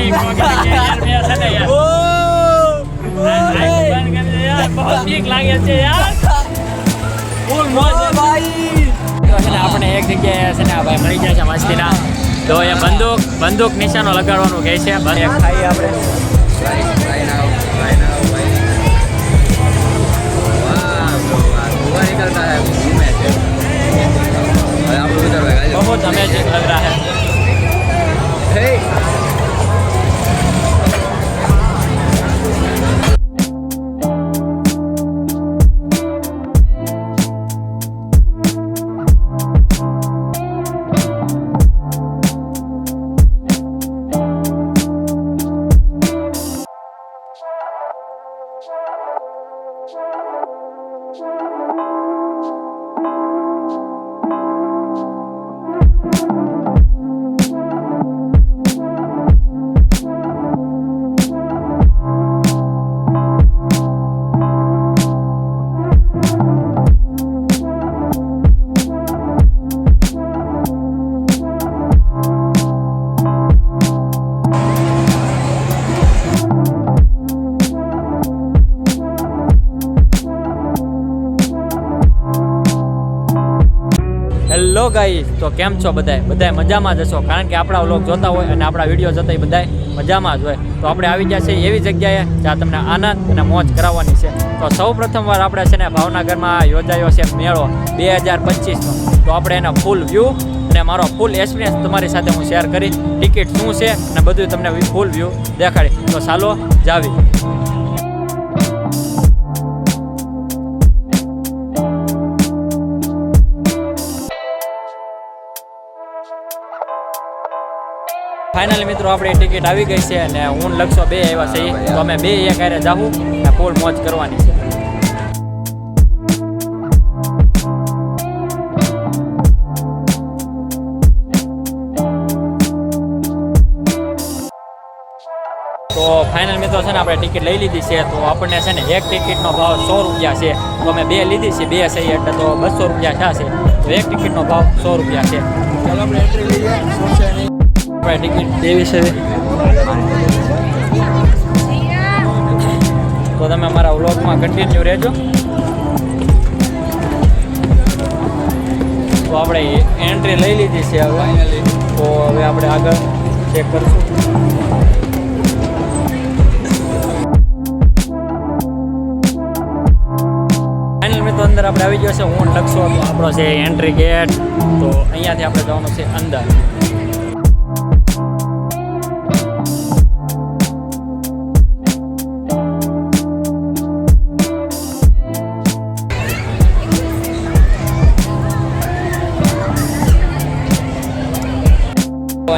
नहीं यार मैं ऐसा नहीं यार बंद कर दे यार बहुत ठीक लागे છે यार ફૂલ મોજ ભાઈ તો છે ને આપણે એક જગ્યાએ છે ને ભાઈ મળી જાય છે મસ્તીના તો એ બંદૂક નિશાનો લગાડવાનું કહે છે બસ એક ખાઈ આપણે निकलता है बहुत अमेजिंग लग रहा है હેલો ગાઈસ તો કેમ છો બધાય મજામાં જ હશો કારણ કે આપણા વ્લોગ જોતા હોય અને આપણા વિડીયો જોતા હોય બધાય મજામાં જ હોય તો આપણે આવી ગયા છે એવી જગ્યાએ જ્યાં તમને આનંદ અને મોજ કરાવવાની છે તો સૌ પ્રથમવાર આપણે છે ને ભાવનગરમાં યોજાયો છે મેળો 2025નો તો આપણે એના ફૂલ વ્યૂ અને મારો ફૂલ એક્સપિરિયન્સ તમારી સાથે હું શેર કરી ટિકિટ શું છે અને બધું તમને ફૂલ વ્યૂ દેખાડી તો ચાલો જાવી ફાઇનલી મિત્રો આપણી ટિકિટ આવી ગઈ છે અને હું લક્ષો બે આવ્યા છે તો અમે બે એક હારે જાવું અને ફૂલ મોજ કરવાની છે તો ફાઇનલ મિત્રો છે ને આપણે ટિકિટ લઈ લીધી છે તો આપણને છે ને એક ટિકિટનો ભાવ 100 રૂપિયા છે તો અમે બે લીધી છે બે સહી એટલે તો 200 રૂપિયા થશે તો એક ટિકિટનો ભાવ 100 રૂપિયા છે ચાલો આપણે એન્ટ્રી લઈએ ટિકિટ દેવી છે તો તમે અમારા વ્લોગમાં કન્ટિન્યુ રહેજો તો આપણે એન્ટ્રી લઈ લીધી છે હવે તો હવે આપણે આગળ ચેક કરશું ફાઇનલ મિત્રો અંદર આપણે આવી ગયો છે હું લખશો તો આપણો છે એન્ટ્રી ગેટ તો અહીંયાથી આપણે જવાનું છે અંદર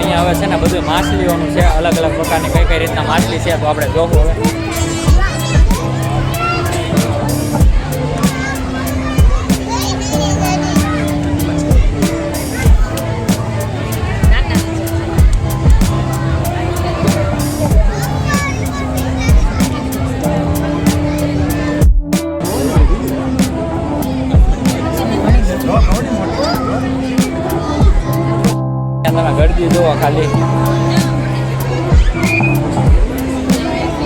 અહીંયા હવે છે ને બધું માછલીઓનું છે અલગ અલગ પ્રકારની કઈ રીતના માછલી છે તો આપણે જોવું હવે ગરદી જોવો ખાલી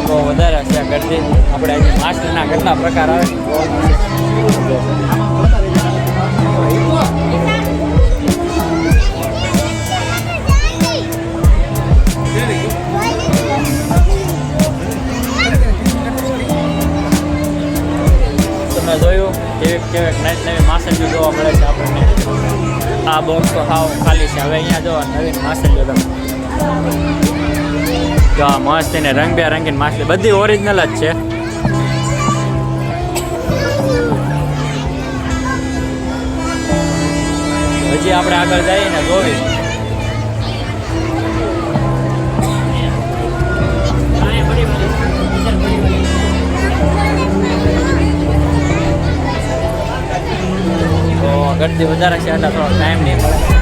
તો વધારે છે ગરદી આપણે આજે માછલીના કેટલા પ્રકાર આવે તમે જોયું કેવી નવી માછલીઓ જોવા મળે છે આપણને આ બોક્સ તો હાવ ખાલી છે હવે અહીંયા જો નવીન માછલીઓ તમે જો આ મસ્ત એને રંગબેરંગી માછલી બધી ઓરિજિનલ જ છે હજી આપણે આગળ જઈએ ને જોવી ગરદી વધારે છે એટલે થોડો ટાઈમ નહીં મળે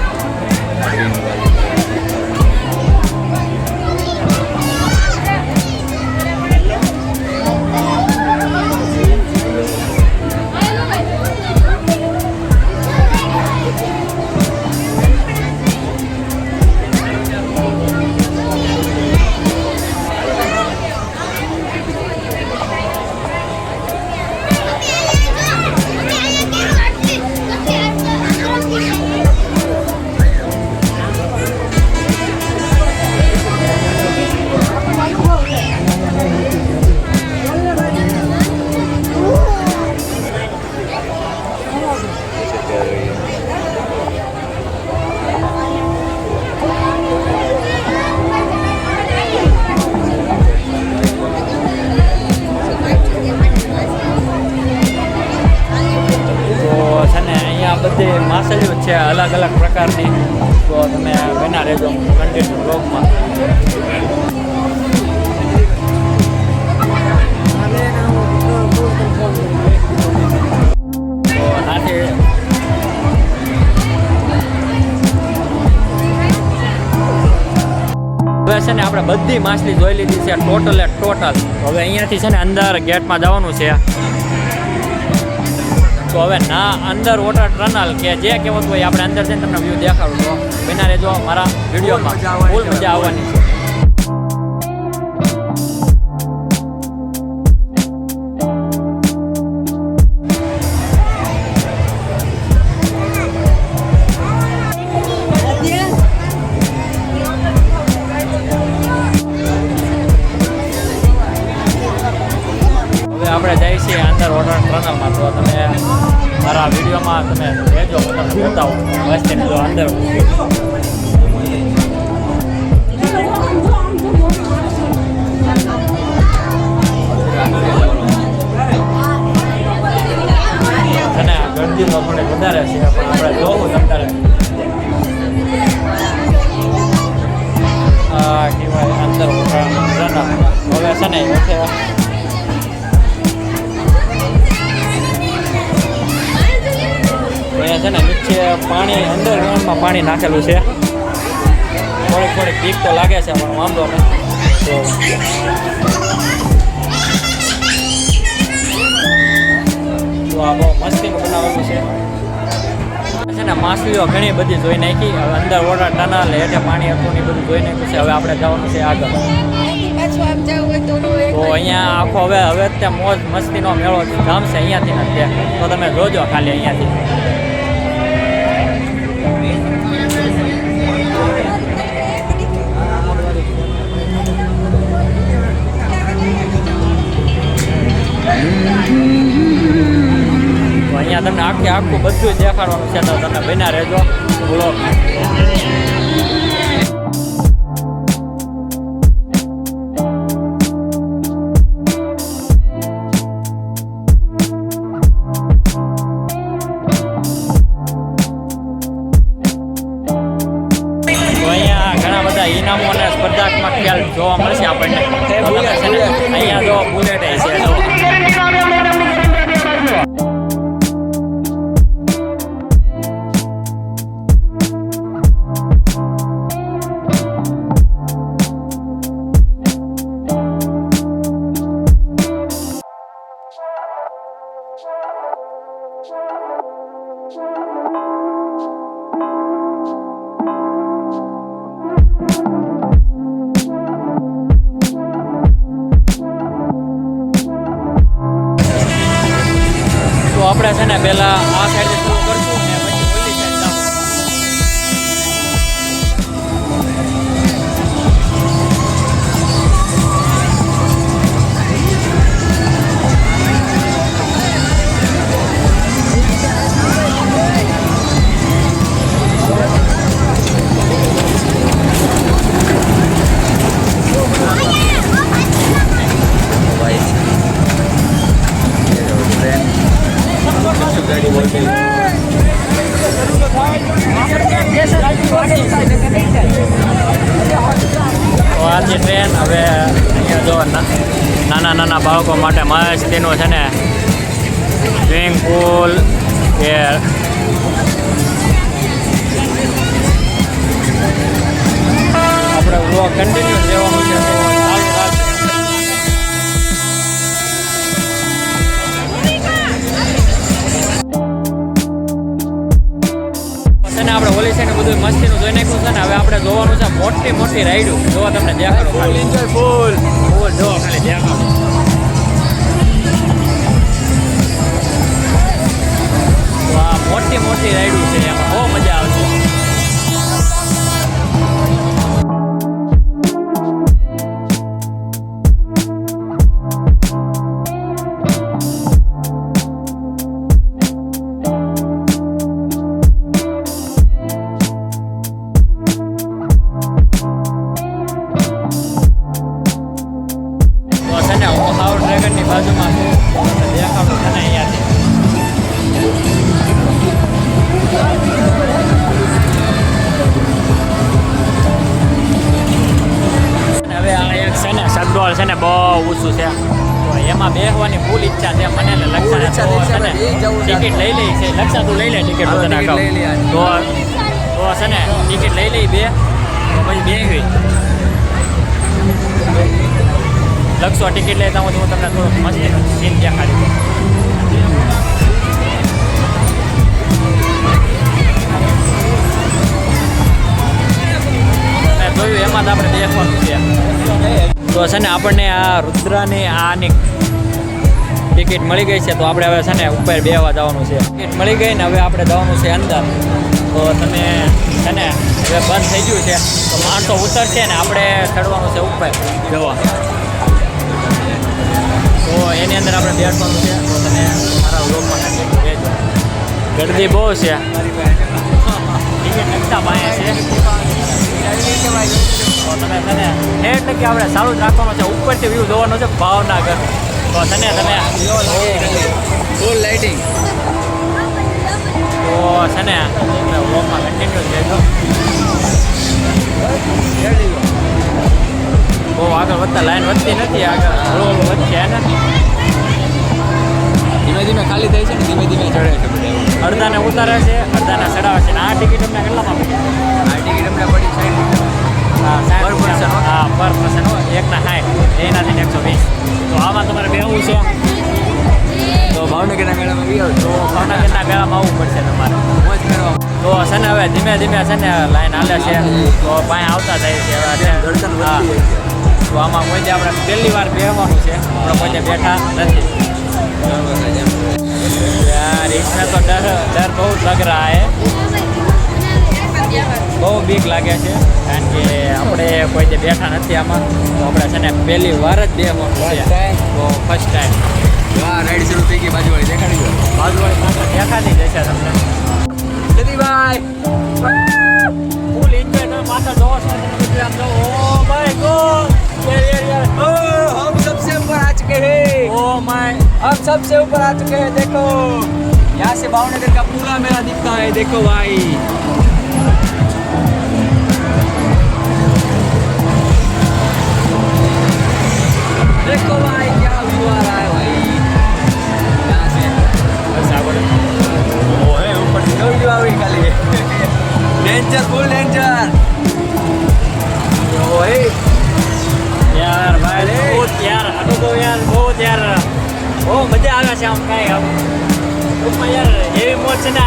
પ્રકારની. તો તમે બના રહેજો કન્ટિન્યુ બ્લોગમાં. તો નાથી હવે છે ને આપણે બધી માછલી જોઈ લીધી છે ટોટલ. હવે અહીંયાથી છે ને અંદર ગેટમાં જવાનું છે. તો હવે ના અંદર વોટર ટનલ કે જે કહેવત હોય આપણે અંદર જઈને તમને વ્યૂ દેખાડું. તો બના રહેજો મારા વિડીયોમાં, ફૂલ મજા આવવાની છે. આપણે જઈએ છીએ અંદર વોટર ટનલમાં. તો તમે મારા વિડીયોમાં તમે રહેજો, હું તમને બતાવું વસ્તીને. જો અંદર અને ગરદી તો થોડી વધારે છે, પણ આપણે જોવું અત્યારે કહેવાય અંદર વોટર ટનલ. હવે છે ને અહીંયા છે ને નીચે પાણી અંડરગ્રાઉન્ડમાં પાણી નાખેલું છે. થોડીક બીક તો લાગે છે, પણ વાંધો નહીં. તો આ બહુ મસ્તીનું બનાવેલું છે. ને માછલીઓ ઘણી બધી જોઈ નાખી. હવે અંદર વોટર ટનલ હેઠે પાણી હતું ને બધું જોઈ નાખ્યું છે. હવે આપણે જવાનું છે આગળ. તો અહીંયા આખો હવે ત્યાં મોજ મસ્તીનો મેળો જામશે અહીંયાથી નથી. તો તમે જોજો ખાલી અહીંયાથી. અહીંયા તમને આખું બધું દેખાડવાનું છે. તો તમે બન્યા રહેજો બ્લોગ. ઇનામો અને સ્પર્ધાત્મક ખેલ જોવા મળશે આપણને. અહીંયા જો બુલેટ છે. આપણે છે ને પહેલા આ સાઈડ શરૂ કરશું ને પછી ઓલી સાઈડ જશું. આજની ટ્રેન હવે અહીંયા જો નાના બાળકો માટે મસ્તીનું છે ને સ્વિમિંગ પુલ કે આપણે વ્લોગ કન્ટિન્યુ રહેવાનું છે. આપણે ઓલી સાઈડ બધું મસ્તીનું જોઈ નાખ્યું છે ને. હવે આપણે જોવાનું છે મોટી રાઈડું. જોવા તમને દેખાડો ખાલી એન્જોય ફૂલ જોવા ખાલી દેખાડો. તો આ મોટી રાઈડું છે, એમાં બહુ મજા આવશે. બાજુમાં દેખાડું છે ને અહીંયાથી. ઓછું છે તો એમાં બેસવાની ફૂલ ઈચ્છા છે મને ને લક્ષાને તો છે ને ટિકિટ લઈ લઈ છે. લક્ષા તું લઈ લે ટિકિટ બધાને કહું તો છે ને ટિકિટ લઈ લઈ બે તો પછી બેસવી લક્ષો ટિકિટ લેતા હું તમને થોડુંક મસ્તીનું સીન દેખાડી દઉં. જોયું એમાં તો આપણે બેસવાનું છે તો છે ને આપણને આ રુદ્રાની આની ટિકિટ મળી ગઈ છે તો આપણે હવે છે ને ઉપર બેસવા જવાનું છે. ટિકિટ મળી ગઈ ને હવે આપણે જવાનું છે અંદર તો તમે છે ને હવે બંધ થઈ ગયું છે તો માણસો ઉતરશે ને આપણે ચડવાનું છે ઉપર જવા તો એની અંદર આપણે બેસવાનું છે તો તમે મારા વ્લોગમાં બેસજો. ગરદી બહુ છે ટિકિટ નકશા પાસે છે તો તમે છે ને એટલે કે આપણે સારું જ રાખવાનું છે. ઉપરથી વ્યૂ જોવાનો છે ભાવનગર તો છે ને તમે ફૂલ લાઇટિંગ તો છે ને વ્લોગમાં કન્ટિન્યુ રહેજો. બહુ આગળ વધતા લાઈન વધતી નથી આગળ રોડ વધશે ને ધીમે ધીમે ખાલી થાય છે ને ધીમે ધીમે ચડે છે બધા. અડધાને ઉતારે છે અડધાને ચડાવે છે ને આ ટિકિટ અમને કેટલામાં પડી? આ ટિકિટ અમને પડી 60 પર પર્સન હા પર પર્સન એકના 60 એનાથી 120 તો આમાં તમારે બેહવું છે તો ભાવનગરના મેળામાં બી આવજો. તો ભાવનગરના મેળામાં આવવું પડશે તમારે મોજ કરવા. તો છે ને હવે ધીમે ધીમે છે ને લાઈન હાલે છે તો પાસે આવતા થાય છે હવે દર્શન હા વધતી જાય છે. તો આમાં કોઈ આપણે પહેલી વાર બેસવાનું છે આપણે કોઈ બેઠા નથી यार इसमें तो डर बहुत लग रहा है બહુ બીક લાગે છે કારણ કે આપણે કોઈ જે બેઠા નથી આમાં તો આપણે છે ને પહેલી વાર જ બેસવાનું છે તો ફર્સ્ટ ટાઈમ. વાહ રાઈડ શરૂ થઈ ગઈ બાજુવાળી દેખાડી ગયો. બાજુવાળી માત્ર દેખાતી જશે તમને જતીભાઈ ફૂલ એન્જોય તમે માથા જોવો છો તમે બધું આમ જો ઓ માય ગોડ हम सबसे ऊपर आ चुके हैं. ઓ માય हम सबसे ऊपर आ चुके हैं. देखो यहाँ से भावनगर का पूरा मेला दिखता है. देखो भाई देखो भाई क्या व्यू आ रहा है भाई यहाँ से. બસ આગળ ओए ऊपर से व्यू आ रही खाली. Danger full danger. ओए યાર ભાઈ बहुत यार अनुभव यार बहुत यार બહુ મજા આવે છે આમ કાંઈ આમ ટૂંકમાં યાર એવી મોજ છે ને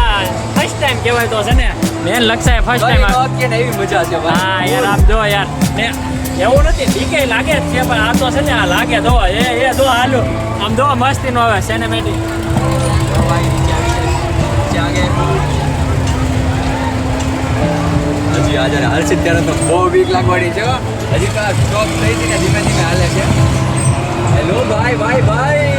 ફર્સ્ટ ટાઈમ કહેવાય તો છે ને મેન લક્ષાએ ફર્સ્ટ ટાઈમ કે એવી મજા છે ભાઈ. હા યાર આમ જો યાર ને એવું નથી બીકે લાગે જ છે પણ આ તો છે ને આ લાગે જો એ જો હાલો આમ જો મસ્તી નો આવે સિનેમેટિક भाई नीचे आ गए. હજી આજે હાલશે ત્યારે તો બહુ બીક લાગવાની છે. હજી તો સ્ટોપ થઈ હતી ને ધીમે ધીમે હાલે છે. હેલો ભાઈ ભાઈ ભાઈ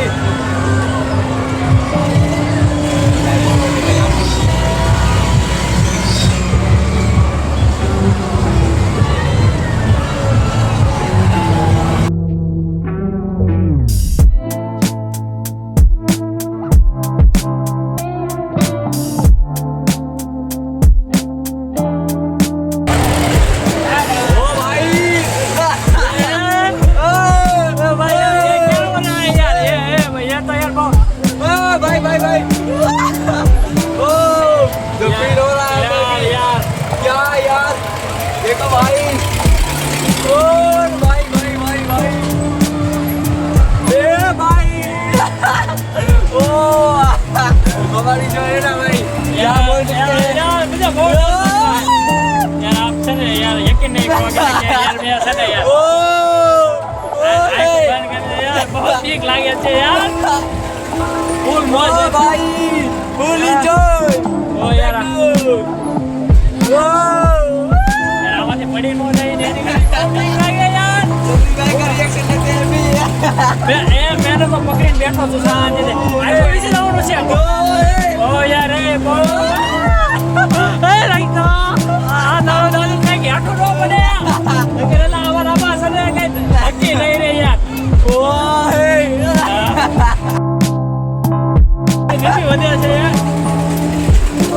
देखो भाई और भाई भाई भाई भाई ए भाई ओ हमारी जो है ना भाई क्या बोल सकते हैं यार मुझे बहुत यार आप से ने यार यकीन नहीं होगा कि यार मेरा से ने यार ओ बंद कर दे यार बहुत ठीक लागे છે यार फुल मौज ओ भाई फुल एंजॉय ओ यार ओ आवाज़ बड़ी नो नहीं नहीं लागे यार भाई का रिएक्शन लेते हैं अभी मैंने तो पकड़ीને બેઠો છું સાંજે આઈ તો વિશે લાવવાનું છે ઓ યાર એ બો એ લાઈતો આ દાવ દાવ કે આટો નો પડે કરેલા આવા આવા સને કે હકી નહીં રે યાર ओ हे कितनी वजह से यार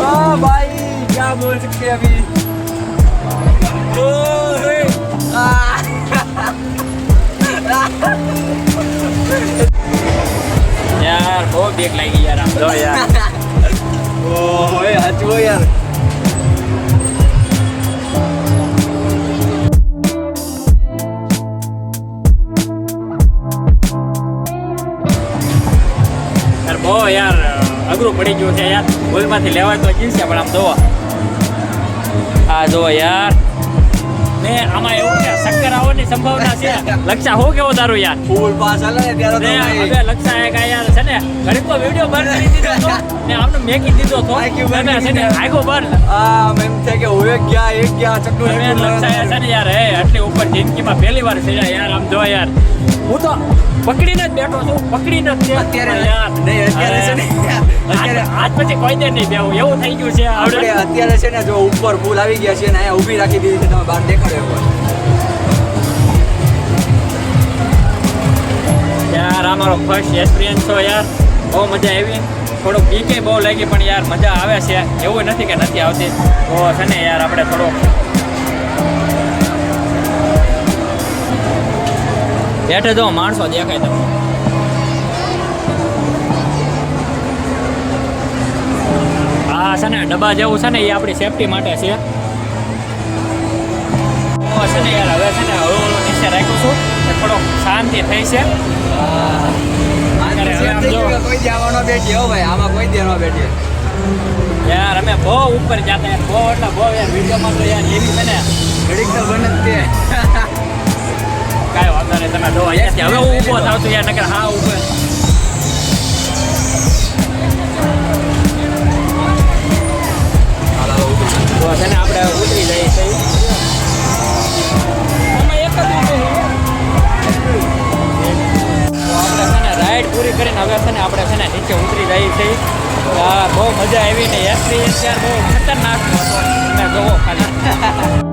ओ भाई क्या बोल सकते हैं अभी ओ हे બીક લાગી યાર આમ જો યાર ઓહો એ સાચું હો યાર. યાર બહુ યાર અઘરું પડી ગયું છે યાર ભૂલમાંથી લેવાય તો જીવશે પણ આમ જોવો આ જો યાર ને આમાં એવું કે ચક્કર આવવાની સંભાવના છે લક્ષા હું કેવો તારું યાર ફૂલ પાસ હાલે ને ત્યારે તો ને ભાઈ. હવે લક્ષા એક આ યાર છે ને ઘડીક તો વિડીયો બંધ કરી દીધો હતો ને આમને મેકી દીધો હતો આખી બંધ તમે છે ને આખો બંધ આ એમ થાય કે હું એક ગયા ચક્કુ તમે લક્ષા છે ને યાર હે આટલી ઉપર જિંદગીમાં પહેલી વાર છે યાર આમ જો યાર હું તો પકડીને જ બેઠો છું પકડીને જ છે. અત્યારે યાર નહીં અત્યારે છે ને અત્યારે આજ પછી કોઈ દે નહીં બેવું એવું થઈ ગયું છે આપણે આપણે અત્યારે છે ને જો ઉપર ફૂલ આવી ગયા છે ને અહીંયા ઊભી રાખી દીધી છે તમે બહાર દેખાડો એકવાર. યાર આ મારો ફર્સ્ટ એક્સપિરિયન્સ તો યાર બહુ મજા આવી થોડુંક બીકે બહુ લાગી પણ યાર મજા આવે છે એવું નથી કે નથી આવતી તો છે ને યાર આપણે થોડુંક બેઠે જો માણસો દેખાય તમને આ છે ને ડબ્બા જેવું છે ને એ આપણી સેફટી માટે છે તો છે ને યાર હવે છે ને હળવું હળવું નીચે રાખું છું તો થોડોક શાંતિ થઈ છે આને હવે આમ જો. કોઈ દેવાનો બેઠી હો ભાઈ આમાં કોઈ દેવાનો બેઠી. યાર અમે બહુ ઉપર જતા યાર બહુ એટલે બહુ યાર વિડીયોમાં તો યાર એવી છે ને ઘડીક તો બને જ તે. કાંઈ વાંધો નહીં તમે જો અહીંયાથી હવે હું ઊભો થાવ છું યાર નકર હા ઉપર તો છે ને આપણે ઉતરી જઈએ છીએ આમાં એક જ ઊભું છે. તો આપણે છે ને રાઈડ પૂરી કરીને હવે છે ને આપણે છે ને નીચે ઉતરી જઈએ છીએ યાર બહુ મજા આવી ને એક્સપિરિયન્સ યાર બહુ ખતરનાક હતો તમે જોવો ખાલી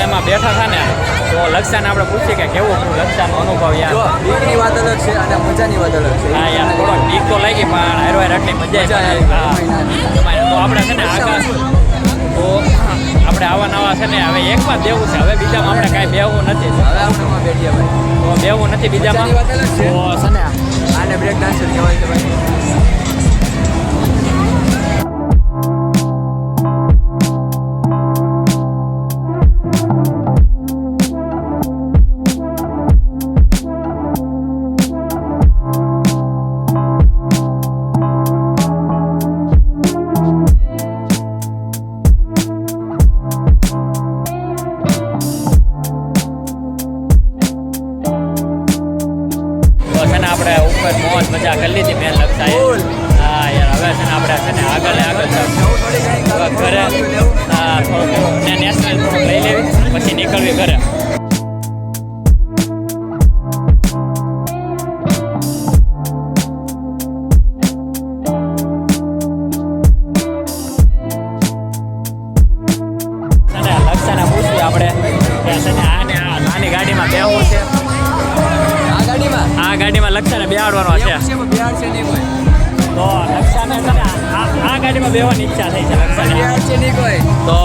એમાં બેઠા હતા ને તો લક્ષાને આપણે પૂછીએ કે કેવું શું લક્ષાનો અનુભવ જો યાર બીકની વાત અલગ છે અને મજાની વાત અલગ છે. હા યાર થોડોક બીક તો લાગી પણ હારો હાર આટલી મજા મજા આવી આવી. હા તો આપણે છે ને આગળ તો આપણે આવા નવા છે ને હવે એકમાં બેવું છે હવે બીજામાં આપણે કાંઈ બેવું નથી હવે આપણે એમાં બેઠીએ ભાઈ. તો બેવું નથી બીજામાં મજાની વાત અલગ છે. તો છે ને આને બ્રેક ડાન્સર કહેવાય છે ભાઈ. આપણે ઉપર મોજ મજા કરી લીધી મેં લક્ષાએ Cool. હા યાર હવે છે ને આપણે છે ને આગળ ને આગળ નવું થોડી ઘણી હવે ઘરે હા થોડુંક ને નેશનલ થોડુંક લઈ લેવી પછી નીકળવી ઘરે છે ને લક્ષાને પૂછ્યું આપણે કે છે ને આને આ નાની ગાડીમાં બેહવું છે આ ગાડીમાં આ ગાડીમાં લક્ષાને બેહાડવાનો છે એવું છે પણ બિહાર છે નહીં કોઈ. તો લક્ષાને છે ને આ ગાડીમાં બેહવાની ઈચ્છા થઈ છે લક્ષાને બિહાર છે નહીં કોઈ. તો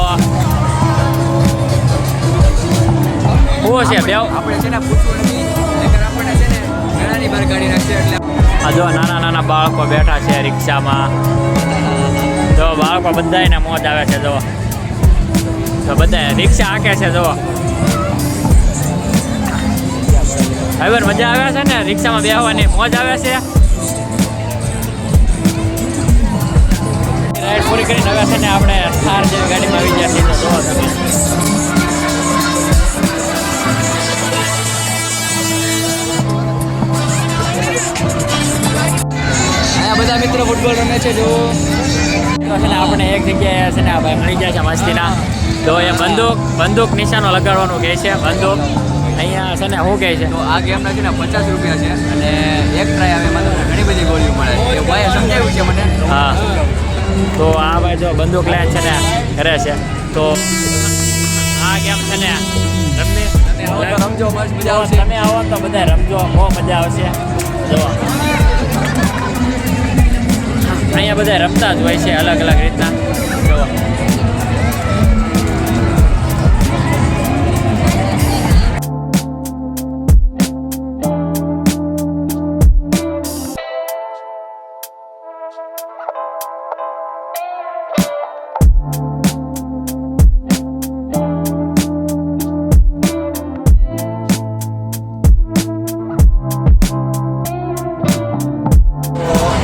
શું છે બેવ આપણે છે ને પૂછવું નથી નહીંતર આપણને છે ને ઘણાની બહાર કાઢી નાખશે એટલે આ જો નાના નાના બાળકો બેઠા છે રિક્ષામાં જો બાળકો બધાને મોજ આવે છે જો તો બધા રિક્ષા હાંકે છે જો હવે મજા આવે છે ને રિક્ષામાં બેસવાની મોજ આવે છે રાઈડ પૂરી કરીને હવે છે ને આપણે થાર જેવી ગાડીમાં આવી ગયા છીએ તો જોવો તમે અહીંયા બધા મિત્રો ફૂટબોલ રમે છે જો તો છે ને આપણે એક જગ્યાએ છે ને આ ભાઈ મળી ગયા છે મસ્તીના તો એ બંદૂક નિશાનો લગાડવાનું કહે છે બંદૂક અહીંયા છે ને શું કહે છે તો આ ગેમના છે ને 50 રૂપિયા છે અને એક ટ્રાય આવે એમાં તમને ઘણી બધી ગોળીઓ મળે છે ભાઈએ સમજાવ્યું છે મને હા તો આ ભાઈ જો બંદૂક લઈને છે ને કરે છે તો આ ગેમ છે ને રમવી તમે આવો તો રમજો મસ્ત મજા આવશે તમે આવો તો બધા રમજો બહુ મજા આવશે જો અહીંયા બધા રમતા જ હોય છે અલગ અલગ રીતના જુઓ.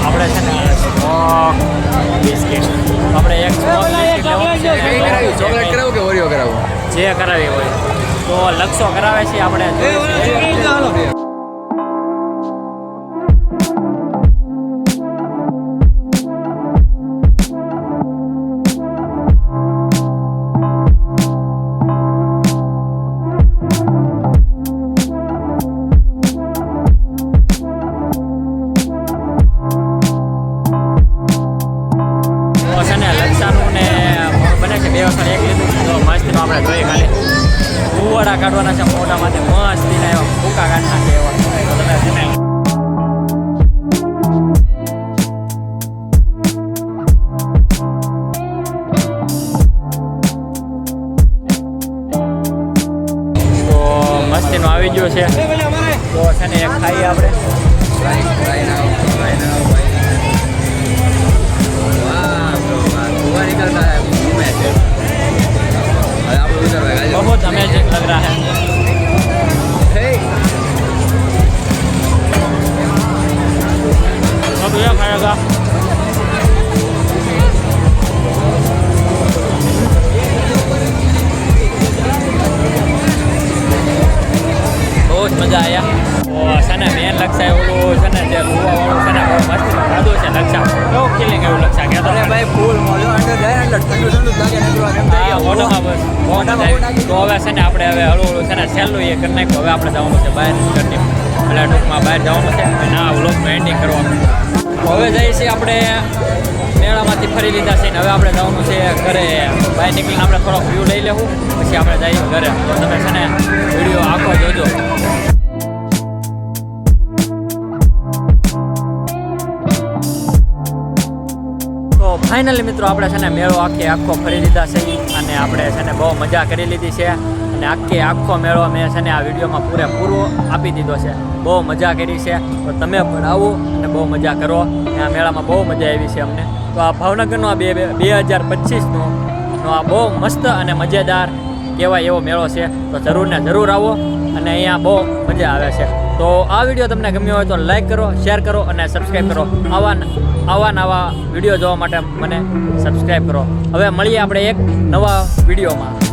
આપણે છે ને સ્મોક બિસ્કિટ આપણે એક સ્મોક બિસ્કિટ લેવાનું છે. કઈ કરાવ્યું? ચોકલેટ કરાવું કે ઓરિયો કરાવું? જે કરાવી હોય તો લક્ષો કરાવે છે આપણે છે ને લક્ષાનું ને બને છે 2 વખત એક લીધું તો મસ્તીનું આપણે જોઈએ ખાલી કુવાડા કાઢવાના છે મોઢામાંથી મસ્તીના એવા ભૂકા કાઢી નાખે એવા તો તમે છે ને તો મસ્તીનું આવી ગયું છે તો છે ને એક ખાઈએ આપણે Try now. Wow, bro, man. धुआं निकलता है मुंह में से। अरे आप लोग इधर बैठ जाओ। बहुत अमेजिंग लग रहा है Hey, अब ये खाएगा बहुत मजा आया और છે ને મેન લક્ષા ઓલું છે ને જે ગુવાવાળું છે ને બહુ મસ્ત ખાધું છે લક્ષા કેવું ફિલિંગ એવું લક્ષા કહેતો અરે ભાઈ ફૂલ મોજો અંદર જાય એટલે ઠંડુ ઠંડુ લાગે ને પેલો એમ હા મોઢામાં બસ બહુ મજા આવી. તો હવે છે ને આપણે હવે હળવું હળવું છે ને સહેલું એ કરી નાખ્યું હવે આપણે જવાનું છે બહાર ઘરની એટલે ટૂંકમાં બહાર જવાનું છે અને આ વ્લોગનું એન્ડિંગ કરવાનું હવે જઈએ છીએ આપણે મેળામાંથી ફરી લીધા છે ને હવે આપણે જવાનું છે ઘરે બહાર નીકળીને આપણે થોડોક વ્યૂ લઈ લેવું પછી આપણે જઈએ ઘરે તો તમે છે ને વિડીયો આખો જોજો. તો ફાઇનલી મિત્રો આપણે છે ને મેળો આખો ફરી લીધા છે અને આપણે છે ને બહુ મજા કરી લીધી છે અને આખો મેળો મેં છે ને આ વિડીયોમાં પૂરેપૂરો આપી દીધો છે. બહુ મજા કરી છે તો તમે પણ આવો અને બહુ મજા કરો અને આ મેળામાં બહુ મજા આવી છે અમને. તો આ ભાવનગરનો આ 2025નો આ બહુ મસ્ત અને મજેદાર કહેવાય એવો મેળો છે તો જરૂર ને જરૂર આવો અને અહીંયા બહુ મજા આવે છે. તો આ વિડીયો તમને ગમ્યો હોય તો લાઈક કરો, શેર કરો અને સબસ્ક્રાઈબ કરો. આવા નવા વિડીયો જોવા માટે મને સબસ્ક્રાઈબ કરો. હવે મળીએ આપણે એક નવા વિડીયોમાં.